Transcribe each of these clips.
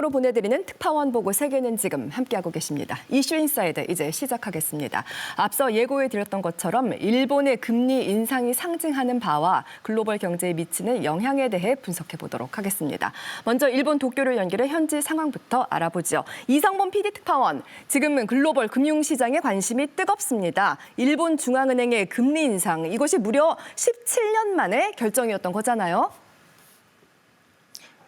생방송으로 보내드리는 특파원 보고 세계는 지금 함께하고 계십니다. 이슈 인사이드 이제 시작하겠습니다. 앞서 예고해드렸던 것처럼 일본의 금리 인상이 상징하는 바와 글로벌 경제에 미치는 영향에 대해 분석해보도록 하겠습니다. 먼저 일본 도쿄를 연결해 현지 상황부터 알아보죠. 이성범 PD 특파원, 지금은 글로벌 금융시장에 관심이 뜨겁습니다. 일본 중앙은행의 금리 인상, 이것이 무려 17년 만에 결정이었던 거잖아요.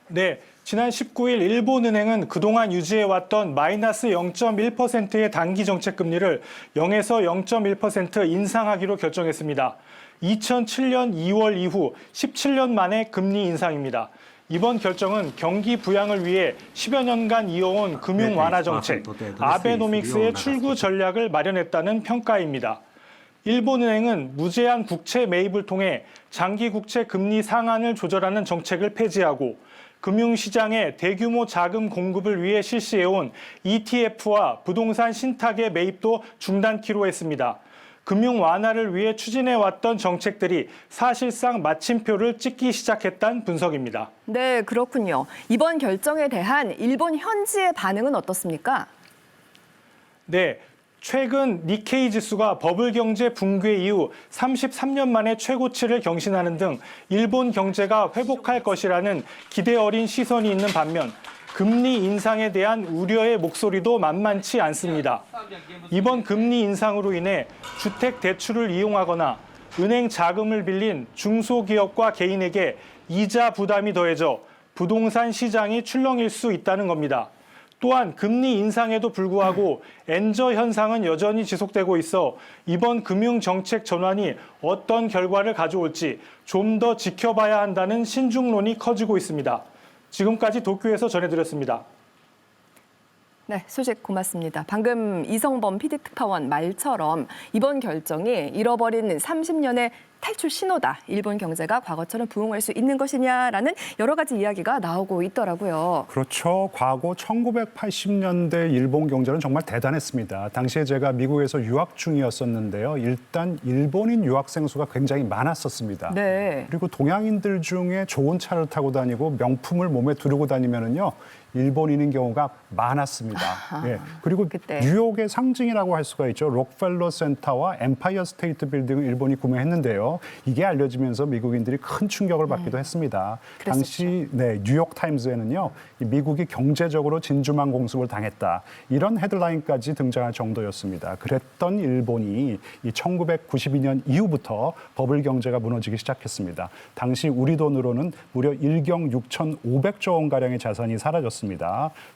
네, 지난 19일 일본은행은 그동안 유지해왔던 마이너스 0.1%의 단기 정책 금리를 0에서 0.1% 인상하기로 결정했습니다. 2007년 2월 이후 17년 만에 금리 인상입니다. 이번 결정은 경기 부양을 위해 10여 년간 이어온 금융 완화 정책, 아베노믹스의 출구 전략을 마련했다는 평가입니다. 일본은행은 무제한 국채 매입을 통해 장기 국채 금리 상한을 조절하는 정책을 폐지하고 금융시장에 대규모 자금 공급을 위해 실시해온 ETF와 부동산 신탁의 매입도 중단키로 했습니다. 금융 완화를 위해 추진해왔던 정책들이 사실상 마침표를 찍기 시작했다는 분석입니다. 네, 그렇군요. 이번 결정에 대한 일본 현지의 반응은 어떻습니까? 네. 최근 니케이 지수가 버블 경제 붕괴 이후 33년 만에 최고치를 경신하는 등 일본 경제가 회복할 것이라는 기대 어린 시선이 있는 반면 금리 인상에 대한 우려의 목소리도 만만치 않습니다. 이번 금리 인상으로 인해 주택 대출을 이용하거나 은행 자금을 빌린 중소기업과 개인에게 이자 부담이 더해져 부동산 시장이 출렁일 수 있다는 겁니다. 또한 금리 인상에도 불구하고 엔저 현상은 여전히 지속되고 있어 이번 금융정책 전환이 어떤 결과를 가져올지 좀 더 지켜봐야 한다는 신중론이 커지고 있습니다. 지금까지 도쿄에서 전해드렸습니다. 네, 소식 고맙습니다. 방금 이성범 PD 특파원 말처럼 이번 결정이 잃어버린 30년의 탈출 신호다. 일본 경제가 과거처럼 부흥할 수 있는 것이냐라는 여러 가지 이야기가 나오고 있더라고요. 그렇죠. 과거 1980년대 일본 경제는 정말 대단했습니다. 당시에 제가 미국에서 유학 중이었었는데요. 일단 일본인 유학생 수가 굉장히 많았었습니다. 네. 그리고 동양인들 중에 좋은 차를 타고 다니고 명품을 몸에 두르고 다니면은요. 일본인인 경우가 많았습니다. 예. 그리고 그때. 뉴욕의 상징이라고 할 수가 있죠. 록펠러 센터와 엠파이어 스테이트 빌딩을 일본이 구매했는데요. 이게 알려지면서 미국인들이 큰 충격을 받기도 했습니다. 그랬었죠. 당시 뉴욕 타임즈에는요. 미국이 경제적으로 진주만 공습을 당했다. 이런 헤드라인까지 등장할 정도였습니다. 그랬던 일본이 이 1992년 이후부터 버블 경제가 무너지기 시작했습니다. 당시 우리 돈으로는 무려 1경 6,500조 원가량의 자산이 사라졌습니다.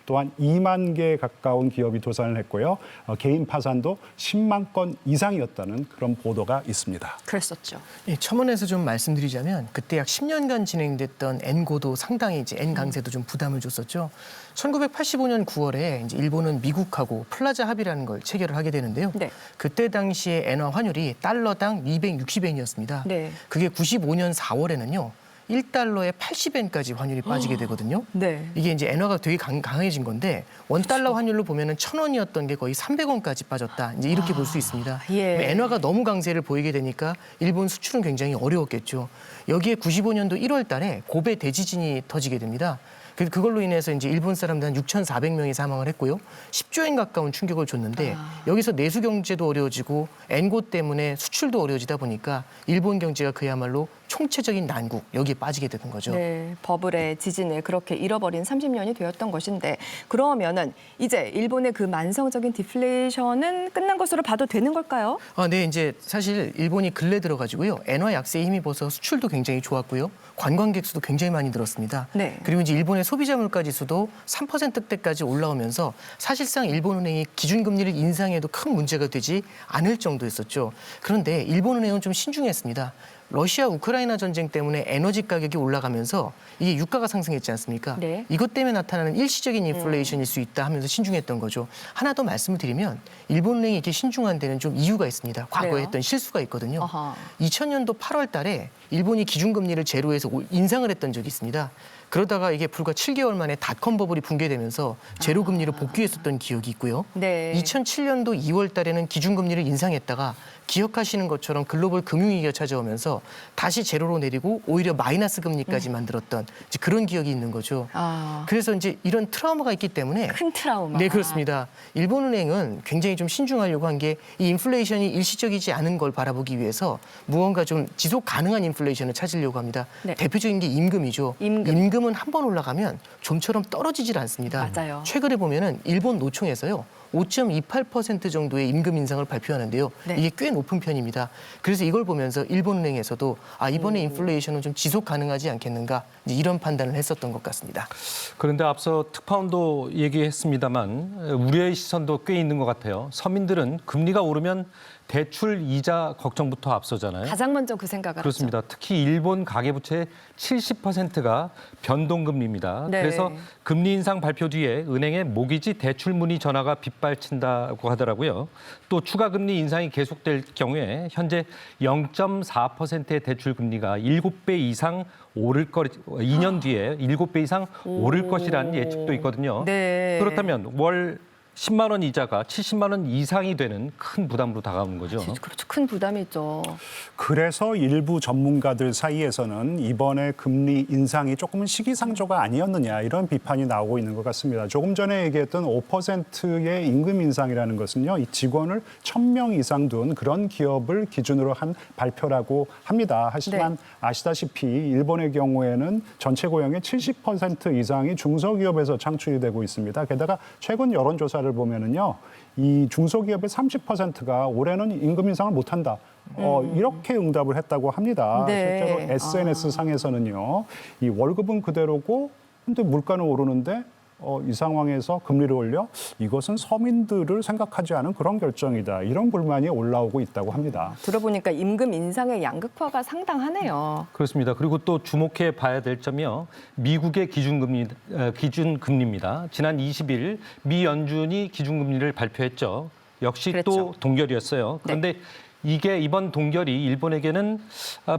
또한 2만 개에 가까운 기업이 도산을 했고요. 개인 파산도 10만 건 이상이었다는 그런 보도가 있습니다. 그랬었죠. 예, 첨언해서 좀 말씀드리자면 그때 약 10년간 진행됐던 엔고도 상당히 이제 엔 강세도 좀 부담을 줬었죠. 1985년 9월에 이제 일본은 미국하고 플라자 합의라는 걸 체결을 하게 되는데요. 네. 그때 당시에 엔화 환율이 달러당 260엔이었습니다. 네. 그게 95년 4월에는요. 1달러에 80엔까지 환율이 빠지게 되거든요. 네. 이게 이제 엔화가 되게 강해진 건데 원달러 환율로 보면은 1,000원이었던 게 거의 300원까지 빠졌다. 이제 이렇게 볼 수 있습니다. 예. 엔화가 너무 강세를 보이게 되니까 일본 수출은 굉장히 어려웠겠죠. 여기에 95년도 1월 달에 고베 대지진이 터지게 됩니다. 그걸로 인해서 이제 일본 사람들 한 6,400명이 사망을 했고요. 10조엔 가까운 충격을 줬는데 여기서 내수 경제도 어려워지고 엔고 때문에 수출도 어려워지다 보니까 일본 경제가 그야말로 총체적인 난국, 여기에 빠지게 되는 거죠. 네, 버블의 지진을 그렇게 잃어버린 30년이 되었던 것인데 그러면은 이제 일본의 그 만성적인 디플레이션은 끝난 것으로 봐도 되는 걸까요? 네, 이제 사실 일본이 근래 들어가지고요. 엔화 약세에 힘입어서 수출도 굉장히 좋았고요. 관광객 수도 굉장히 많이 늘었습니다. 네. 그리고 이제 일본의 소비자 물가 지수도 3%대까지 올라오면서 사실상 일본은행이 기준금리를 인상해도 큰 문제가 되지 않을 정도였었죠. 그런데 일본은행은 좀 신중했습니다. 러시아 우크라이나 전쟁 때문에 에너지 가격이 올라가면서 이게 유가가 상승했지 않습니까? 네. 이것 때문에 나타나는 일시적인 인플레이션일 수 있다 하면서 신중했던 거죠. 하나 더 말씀을 드리면 일본은행이 이렇게 신중한 데는 좀 이유가 있습니다. 과거에 그래요? 했던 실수가 있거든요. 아하. 2000년도 8월 달에 일본이 기준금리를 제로에서 인상을 했던 적이 있습니다. 그러다가 이게 불과 7개월 만에 닷컴 버블이 붕괴되면서 제로 금리로 복귀했었던 기억이 있고요. 네. 2007년도 2월 달에는 기준금리를 인상했다가 기억하시는 것처럼 글로벌 금융위기가 찾아오면서 다시 제로로 내리고 오히려 마이너스 금리까지 만들었던 이제 그런 기억이 있는 거죠. 그래서 이제 이런 트라우마가 있기 때문에 큰 트라우마. 네, 그렇습니다. 일본은행은 굉장히 좀 신중하려고 한 게 이 인플레이션이 일시적이지 않은 걸 바라보기 위해서 무언가 좀 지속 가능한 인플레이션을 찾으려고 합니다. 네. 대표적인 게 임금이죠. 임금은 한 번 올라가면 좀처럼 떨어지질 않습니다. 맞아요. 최근에 보면은 일본 노총에서요. 5.28% 정도의 임금 인상을 발표하는데요. 네. 이게 꽤 높은 편입니다. 그래서 이걸 보면서 일본은행에서도 이번에 인플레이션은 좀 지속 가능하지 않겠는가 이제 이런 판단을 했었던 것 같습니다. 그런데 앞서 특파원도 얘기했습니다만 우려의 시선도 꽤 있는 것 같아요. 서민들은 금리가 오르면 대출 이자 걱정부터 앞서잖아요. 가장 먼저 그 생각을 그렇습니다. 특히 일본 가계부채의 70%가 변동금리입니다. 네. 그래서 금리 인상 발표 뒤에 은행에 모기지 대출 문의 전화가 빗발친다고 하더라고요. 또 추가 금리 인상이 계속될 경우에 현재 0.4%의 대출 금리가 7배 이상 오를 2년 뒤에 7배 이상 오를 것이라는 예측도 있거든요. 네. 그렇다면 월 10만 원 이자가 70만 원 이상이 되는 큰 부담으로 다가오는 거죠. 그렇죠. 큰 부담이죠. 그래서 일부 전문가들 사이에서는 이번에 금리 인상이 조금은 시기상조가 아니었느냐 이런 비판이 나오고 있는 것 같습니다. 조금 전에 얘기했던 5%의 임금 인상이라는 것은요, 이 직원을 1,000명 이상 둔 그런 기업을 기준으로 한 발표라고 합니다. 하지만 아시다시피 일본의 경우에는 전체 고용의 70% 이상이 중소기업에서 창출이 되고 있습니다. 게다가 최근 여론조사를 보면은요, 이 중소기업의 30%가 올해는 임금 인상을 못한다. 이렇게 응답을 했다고 합니다. 네. 실제로 SNS 상에서는요, 이 월급은 그대로고, 근데 물가는 오르는데 이 상황에서 금리를 올려 이것은 서민들을 생각하지 않은 그런 결정이다. 이런 불만이 올라오고 있다고 합니다. 들어보니까 임금 인상의 양극화가 상당하네요. 그렇습니다. 그리고 또 주목해 봐야 될 점이요. 미국의 기준금리입니다. 지난 20일 미 연준이 기준금리를 발표했죠. 역시 그랬죠. 또 동결이었어요. 그런데 이게 이번 동결이 일본에게는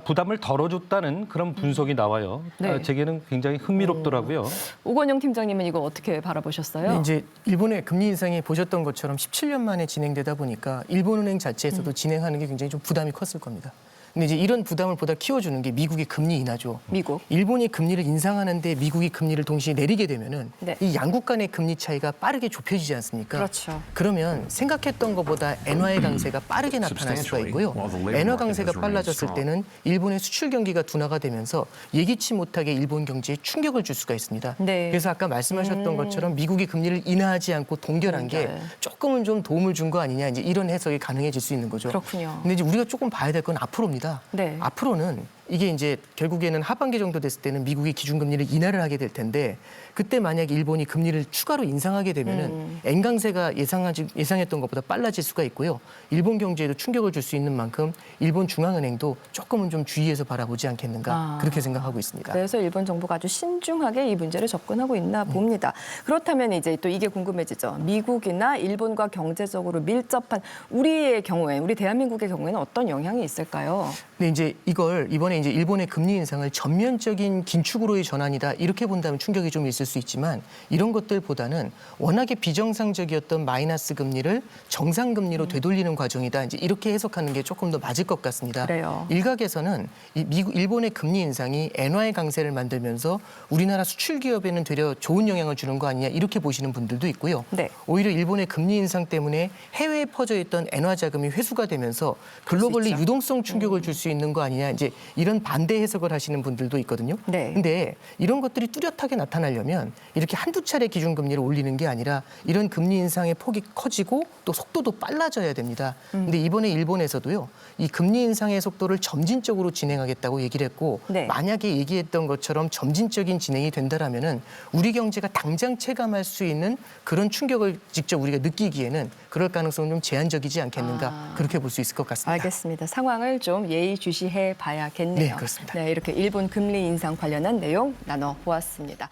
부담을 덜어줬다는 그런 분석이 나와요. 네. 제게는 굉장히 흥미롭더라고요. 오건영 팀장님은 이거 어떻게 바라보셨어요? 근데 이제 일본의 금리 인상이 보셨던 것처럼 17년 만에 진행되다 보니까 일본은행 자체에서도 진행하는 게 굉장히 좀 부담이 컸을 겁니다. 근데 이제 이런 부담을 보다 키워주는 게 미국의 금리 인하죠. 미국. 일본이 금리를 인상하는데 미국이 금리를 동시에 내리게 되면은 네. 이 양국 간의 금리 차이가 빠르게 좁혀지지 않습니까? 그렇죠. 그러면 생각했던 것보다 엔화의 강세가 빠르게 나타날 수가 있고요. 엔화 강세가 빨라졌을 때는 일본의 수출 경기가 둔화가 되면서 예기치 못하게 일본 경제에 충격을 줄 수가 있습니다. 네. 그래서 아까 말씀하셨던 것처럼 미국이 금리를 인하하지 않고 동결한 게 조금은 좀 도움을 준 거 아니냐 이제 이런 해석이 가능해질 수 있는 거죠. 그렇군요. 근데 이제 우리가 조금 봐야 될 건 앞으로입니다. 네. 앞으로는 이게 이제 결국에는 하반기 정도 됐을 때는 미국이 기준금리를 인하를 하게 될 텐데 그때 만약에 일본이 금리를 추가로 인상하게 되면은 엔 강세가 예상했던 것보다 빨라질 수가 있고요. 일본 경제에도 충격을 줄 수 있는 만큼 일본 중앙은행도 조금은 좀 주의해서 바라보지 않겠는가 그렇게 생각하고 있습니다. 그래서 일본 정부가 아주 신중하게 이 문제를 접근하고 있나 봅니다. 그렇다면 이제 또 이게 궁금해지죠. 미국이나 일본과 경제적으로 밀접한 우리의 경우에, 우리 대한민국의 경우에는 어떤 영향이 있을까요? 근데 이제 이걸 이번에 이제 일본의 금리 인상을 전면적인 긴축으로의 전환이다 이렇게 본다면 충격이 좀 있을 수 있지만 이런 것들보다는 워낙에 비정상적이었던 마이너스 금리를 정상 금리로 되돌리는 과정이다 이제 이렇게 해석하는 게 조금 더 맞을 것 같습니다. 그래요. 일각에서는 일본의 금리 인상이 엔화의 강세를 만들면서 우리나라 수출 기업에는 되려 좋은 영향을 주는 거 아니냐 이렇게 보시는 분들도 있고요. 네. 오히려 일본의 금리 인상 때문에 해외에 퍼져 있던 엔화 자금이 회수가 되면서 글로벌리 유동성 충격을 줄 수 있는 거 아니냐 이제 이런 반대 해석을 하시는 분들도 있거든요. 네. 근데 이런 것들이 뚜렷하게 나타나려면 이렇게 한두 차례 기준금리를 올리는 게 아니라 이런 금리 인상의 폭이 커지고 또 속도도 빨라져야 됩니다. 근데 이번에 일본에서도요. 이 금리 인상의 속도를 점진적으로 진행하겠다고 얘기를 했고 네. 만약에 얘기했던 것처럼 점진적인 진행이 된다라면은 우리 경제가 당장 체감할 수 있는 그런 충격을 직접 우리가 느끼기에는 그럴 가능성은 좀 제한적이지 않겠는가 그렇게 볼 수 있을 것 같습니다. 알겠습니다. 상황을 좀 예의주시해 봐야겠네요. 네, 그렇습니다. 네, 이렇게 일본 금리 인상 관련한 내용 나눠보았습니다.